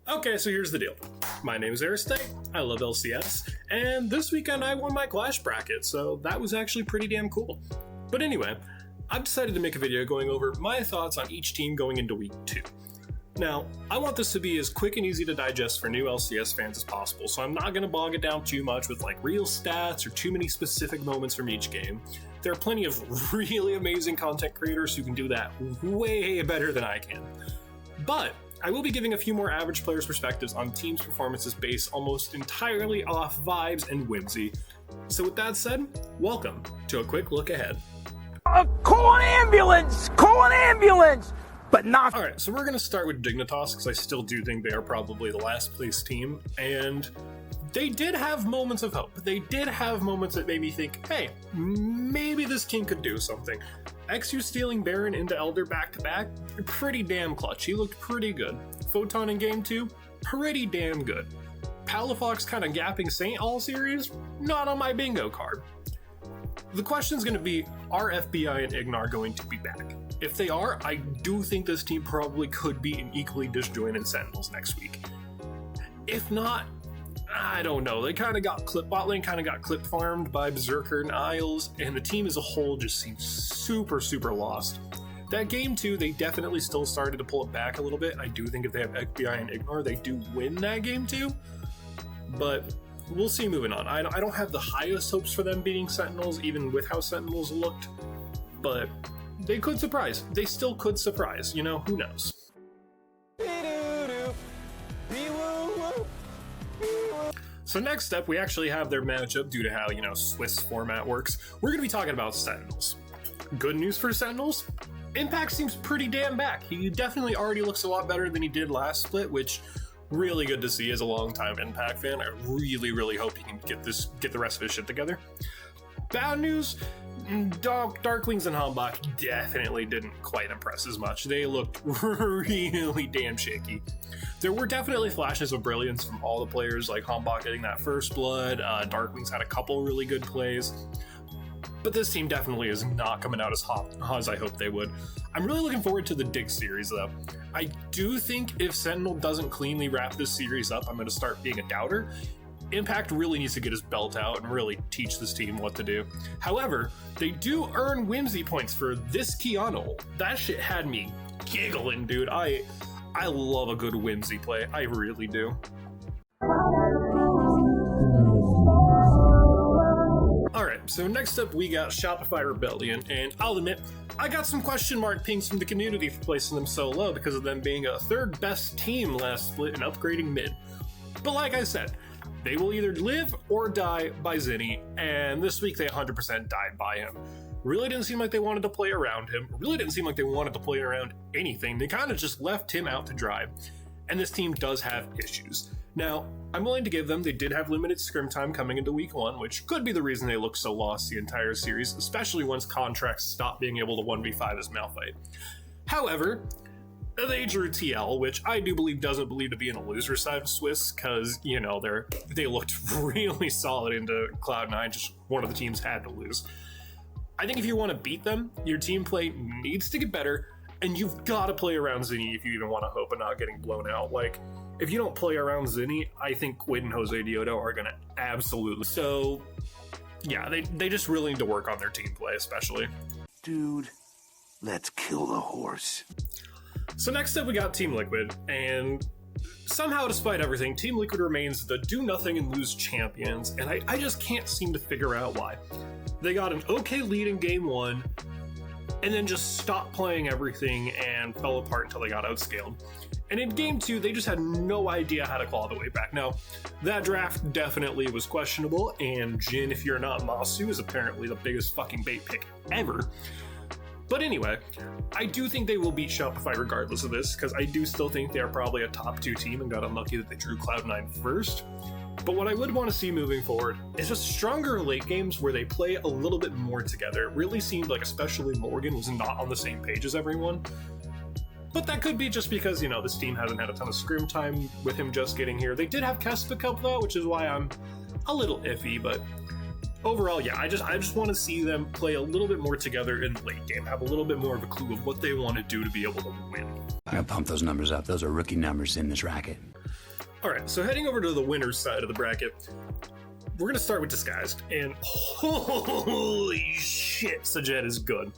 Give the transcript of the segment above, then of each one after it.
Okay, so here's the deal. My name is Aristide, I love LCS, and this weekend I won my Clash bracket, so that was actually pretty damn cool. But anyway, I've decided to make a video going over my thoughts on each team going into week 2. Now, I want this to be as quick and easy to digest for new LCS fans as possible, so I'm not going to bog it down too much with real stats or too many specific moments from each game. There are plenty of really amazing content creators who can do that way better than I can. But I will be giving a few more average players' perspectives on teams' performances based almost entirely off vibes and whimsy. So with that said, welcome to a quick look ahead. Call an ambulance! Call an ambulance! But not. Alright, so we're going to start with Dignitas, because I still do think they are probably the last place team, and they did have moments of hope. They did have moments that made me think, hey, maybe this team could do something. XU stealing Baron into Elder back-to-back, pretty damn clutch. He looked pretty good. Photon in Game 2, pretty damn good. Palafox kind of gapping Saint all series, not on my bingo card. The question's going to be, are FBI and Ignar going to be back? If they are, I do think this team probably could be an equally disjointed Sentinels next week. If not, I don't know. They kind of got bot lane kind of got clip farmed by Berserker and Isles, and the team as a whole just seems super lost. That Game 2, they definitely still started to pull it back a little bit. I do think if they have FBI and Ignar, they do win that Game 2, but we'll see moving on. I don't have the highest hopes for them beating Sentinels, even with how Sentinels looked, but they could surprise. They still could surprise, who knows. So next up, we actually have their matchup due to how, Swiss format works. We're going to be talking about Sentinels. Good news for Sentinels? Impact seems pretty damn back. He definitely already looks a lot better than he did last split, which really good to see as a longtime Impact fan. I really hope he can get the rest of his shit together. Bad news? Darklings and Hambach definitely didn't quite impress as much. They looked really damn shaky. There were definitely flashes of brilliance from all the players, like Hambach getting that first blood. Darklings had a couple really good plays. But this team definitely is not coming out as hot as I hoped they would. I'm really looking forward to the Dig series, though. I do think if Sentinel doesn't cleanly wrap this series up, I'm going to start being a doubter. Impact really needs to get his belt out and really teach this team what to do. However, they do earn whimsy points for this Keanu. That shit had me giggling, dude. I love a good whimsy play. I really do. Alright, so next up we got Shopify Rebellion, and I'll admit, I got some question mark pings from the community for placing them so low because of them being a third best team last split and upgrading mid. But like I said, they will either live or die by Zinni, and this week they 100% died by him. Really didn't seem like they wanted to play around him. Really didn't seem like they wanted to play around anything. They kind of just left him out to dry. And this team does have issues. Now, I'm willing to give them, they did have limited scrim time coming into week 1, which could be the reason they look so lost the entire series, especially once contracts stop being able to 1v5 as Malphite. However, they drew TL, which I do doesn't believe to be in the loser side of Swiss, because, they looked really solid into Cloud9, just one of the teams had to lose. I think if you want to beat them, your team play needs to get better, and you've got to play around Zinni if you even want to hope of not getting blown out. If you don't play around Zinni, I think Quid and Jose Diodo are going to absolutely... So, yeah, they just really need to work on their team play, especially. Dude, let's kill the horse. So next up we got Team Liquid, and somehow despite everything, Team Liquid remains the do nothing and lose champions, and I just can't seem to figure out why. They got an okay lead in Game 1, and then just stopped playing everything and fell apart until they got outscaled. And in Game 2, they just had no idea how to claw the way back. Now, that draft definitely was questionable, and Jin, if you're not Masu, is apparently the biggest fucking bait pick ever. But anyway, I do think they will beat Shopify regardless of this, because I do still think they are probably a top 2 team and got unlucky that they drew Cloud9 first. But what I would want to see moving forward is just stronger late games where they play a little bit more together. It really seemed like especially Morgan was not on the same page as everyone. But that could be just because, this team hasn't had a ton of scrim time with him just getting here. They did have Kespa Cup though, which is why I'm a little iffy, but overall, yeah, I just want to see them play a little bit more together in the late game, have a little bit more of a clue of what they want to do to be able to win. I gotta pump those numbers up. Those are rookie numbers in this racket. All right, so heading over to the winner's side of the bracket, we're going to start with Disguised, and holy shit, Sajed is good.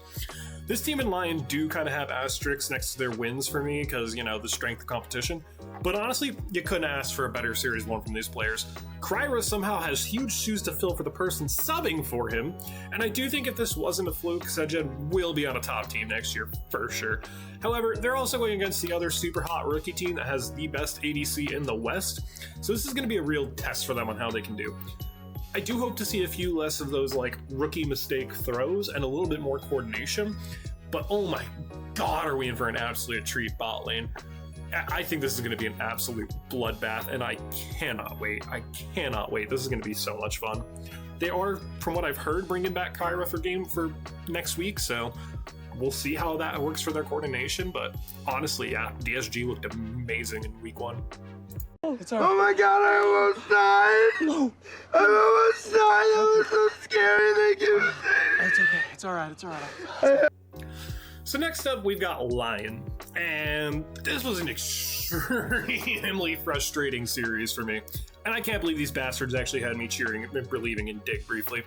This team and Lion do kind of have asterisks next to their wins for me because, you know, the strength of competition. But honestly, you couldn't ask for a better Series 1 from these players. Kryra somehow has huge shoes to fill for the person subbing for him, and I do think if this wasn't a fluke, Sajed will be on a top team next year for sure. However, they're also going against the other super hot rookie team that has the best ADC in the West, so this is going to be a real test for them on how they can do. I do hope to see a few less of those like rookie mistake throws and a little bit more coordination, but oh my god, are we in for an absolute treat bot lane. I think this is going to be an absolute bloodbath, and I cannot wait. I cannot wait. This is going to be so much fun. They are, from what I've heard, bringing back Kyra for next week, so we'll see how that works for their coordination, but honestly, yeah, DSG looked amazing in week 1. It's all right. Oh my god, I almost died! No. I almost died! That was so scary, thank you. It's okay. It's all right. It's all right. So next up, we've got Lion, and this was an extremely frustrating series for me, and I can't believe these bastards actually had me cheering and believing in Dig briefly.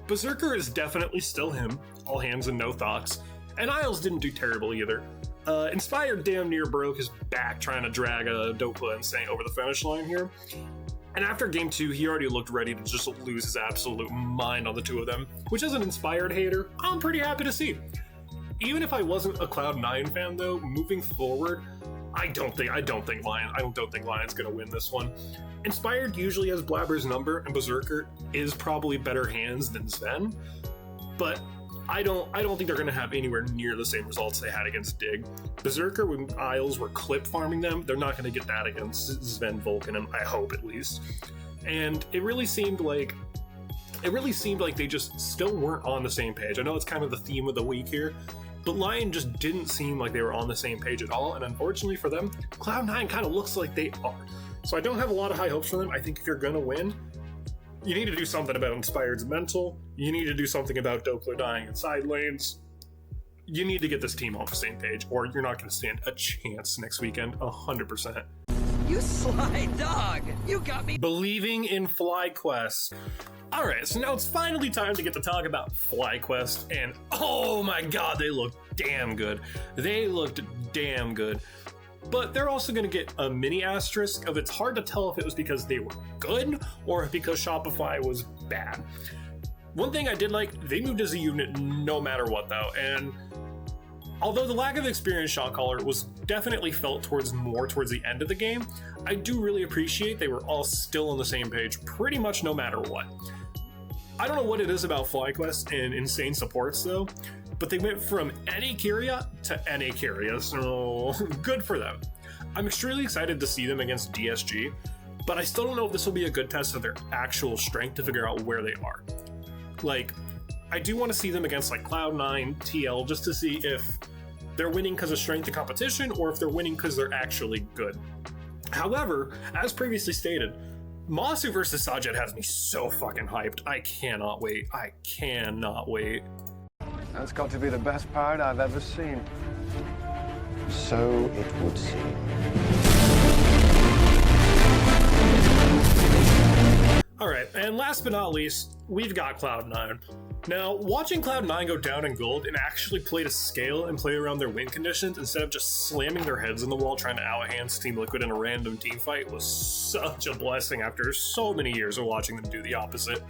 Berserker is definitely still him, all hands and no thoughts, and Isles didn't do terrible either. Inspired damn near broke his back trying to drag a Dopa Insane over the finish line here. And after game 2, he already looked ready to just lose his absolute mind on the two of them, which as an Inspired hater, I'm pretty happy to see. Even if I wasn't a Cloud9 fan though, moving forward, I don't think Lion's gonna win this one. Inspired usually has Blabber's number, and Berserker is probably better hands than Sven, but I don't think they're going to have anywhere near the same results they had against Dig. Berserker, when Isles were clip farming them, they're not going to get that against Sven Vulcan, I hope at least. And it really seemed like they just still weren't on the same page. I know it's kind of the theme of the week here, but Lion just didn't seem like they were on the same page at all, and unfortunately for them, Cloud9 kind of looks like they are. So I don't have a lot of high hopes for them. I think if you're going to win, you need to do something about Inspired's mental. You need to do something about Dokler dying in side lanes. You need to get this team off the same page, or you're not going to stand a chance next weekend, 100%. You sly dog! You got me! Believing in FlyQuest. Alright, so now it's finally time to get to talk about FlyQuest, and oh my god, they looked damn good. They looked damn good. But they're also going to get a mini asterisk of it's hard to tell if it was because they were good or because Shopify was bad. One thing I did like, they moved as a unit no matter what though, and although the lack of experienced shot caller was definitely felt towards the end of the game, I do really appreciate they were all still on the same page pretty much no matter what. I don't know what it is about FlyQuest and insane supports though, but they went from any Kyria to any Kyria, so good for them. I'm extremely excited to see them against DSG, but I still don't know if this will be a good test of their actual strength to figure out where they are. Like, I do want to see them against like Cloud9, TL, just to see if they're winning because of strength of competition or if they're winning because they're actually good. However, as previously stated, Masu versus Sajed has me so fucking hyped. I cannot wait. I cannot wait. That's got to be the best part I've ever seen. So it would seem. Alright, and last but not least, we've got Cloud9. Now, watching Cloud9 go down in gold and actually play to scale and play around their win conditions instead of just slamming their heads in the wall trying to out-hands Team Liquid in a random team fight was such a blessing after so many years of watching them do the opposite.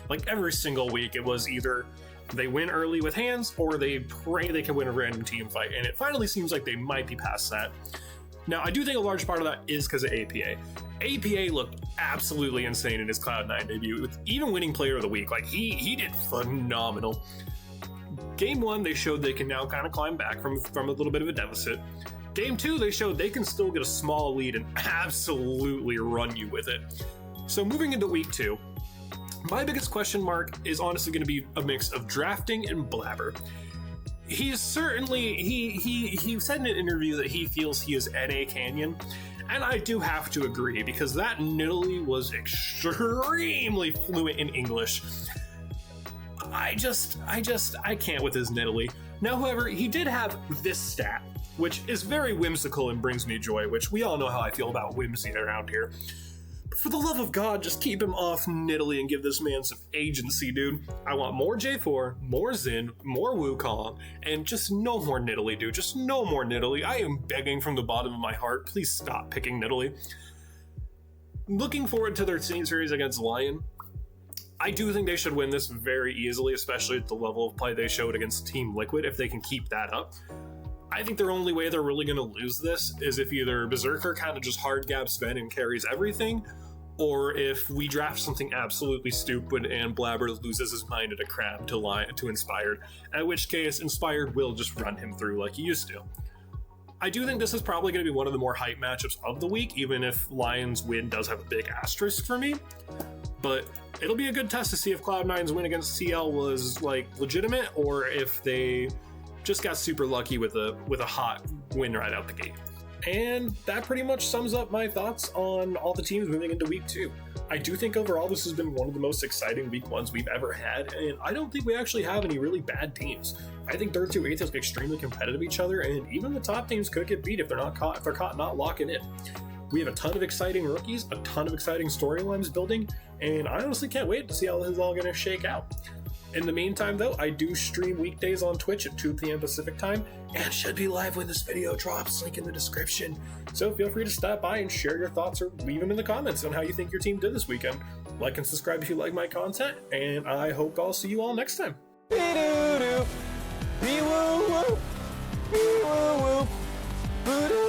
Like every single week, it was either they win early with hands or they pray they can win a random team fight, and it finally seems like they might be past that. Now, I do think a large part of that is because of APA. APA looked absolutely insane in his Cloud9 debut, with even winning Player of the Week. Like, he did phenomenal. Game 1, they showed they can now kind of climb back from a little bit of a deficit. Game 2, they showed they can still get a small lead and absolutely run you with it. So moving into week 2, my biggest question mark is honestly going to be a mix of drafting and Blabber. He's certainly, he said in an interview that he feels he is NA Canyon, and I do have to agree because that Nidalee was extremely fluent in English. I can't with his Nidalee. Now, however, he did have this stat, which is very whimsical and brings me joy, which we all know how I feel about whimsy around here. But for the love of God, just keep him off Nidalee and give this man some agency, dude. I want more J4, more Xin, more Wukong, and just no more Nidalee, dude. Just no more Nidalee. I am begging from the bottom of my heart, please stop picking Nidalee. Looking forward to their team series against Lion. I do think they should win this very easily, especially at the level of play they showed against Team Liquid, if they can keep that up. I think the only way they're really going to lose this is if either Berserker kind of just hard gap Sven and carries everything, or if we draft something absolutely stupid and Blabber loses his mind at a crab to Inspired, at which case Inspired will just run him through like he used to. I do think this is probably going to be one of the more hype matchups of the week, even if Lion's win does have a big asterisk for me. But it'll be a good test to see if Cloud9's win against CL was like legitimate, or if they just got super lucky with a hot win right out the gate. And that pretty much sums up my thoughts on all the teams moving into week 2. I do think overall this has been one of the most exciting week 1s we've ever had, and I don't think we actually have any really bad teams. I think Dirt 2 8 is extremely competitive each other, and even the top teams could get beat if they're caught not locking in. We have a ton of exciting rookies, a ton of exciting storylines building, and I honestly can't wait to see how this is all going to shake out. In the meantime, though, I do stream weekdays on Twitch at 2 p.m. Pacific time, and should be live when this video drops, link in the description. So feel free to stop by and share your thoughts or leave them in the comments on how you think your team did this weekend. Like and subscribe if you like my content, and I hope I'll see you all next time. Be-doo-doo. Be-woo-woo. Be-woo-woo. Boo-doo.